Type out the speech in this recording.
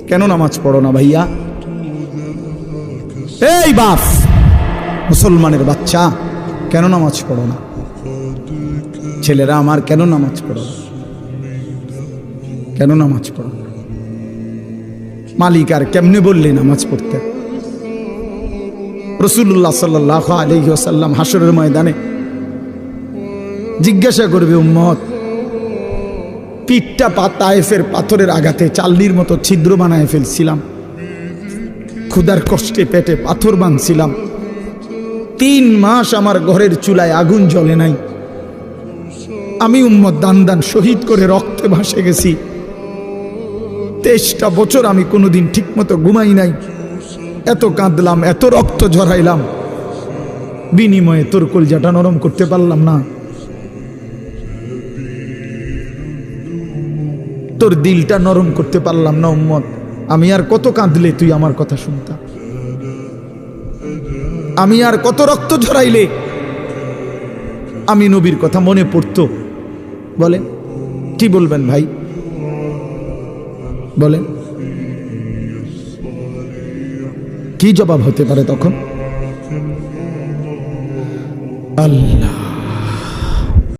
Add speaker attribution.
Speaker 1: কেন নামাজ পড়ো না ভাইয়া? এই বাপ, মুসলমানের বাচ্চা, কেন নামাজ পড়ো না? ছেলেরা আমার, কেন নামাজ পড়ো না? কেন নামাজ পড়ো না? মালিক আর কেমনে বললে নামাজ পড়তে? রাসূলুল্লাহ সাল্লাল্লাহু আলাইহি ওয়াসাল্লাম হাসরের ময়দানে জিজ্ঞাসা করবে, উম্মত, পিঠটা তায়েফের পাথরের আঘাতে চাল্লির মতো ছিদ্র বানায় ফেলছিলাম, ক্ষুধার কষ্টে পেটে পাথর বাঁধছিলাম, 3 মাস আমার ঘরের চুলায় আগুন জ্বলে নাই, আমি উম্মত দান দান শহীদ করে রক্তে ভাসে গেছি, 23টা বছর আমি কোনোদিন ঠিক মতো ঘুমাই নাই, এত কাঁদলাম, এত রক্ত ঝরাইলাম, বিনিময়ে তোর কলজাটা নরম করতে পারলাম না, তোর দিলটা নরম করতে পারলাম না উম্মত। আমি আর কত কাঁদলে তুই আমার কথা শুনতা? আমি আর কত রক্ত ঝরাইলে আমি নবীর কথা মনে পড়তো? বলেন, কি বলবেন ভাই? বলেন, কি জবাব হতে পারে তখন? আল্লাহ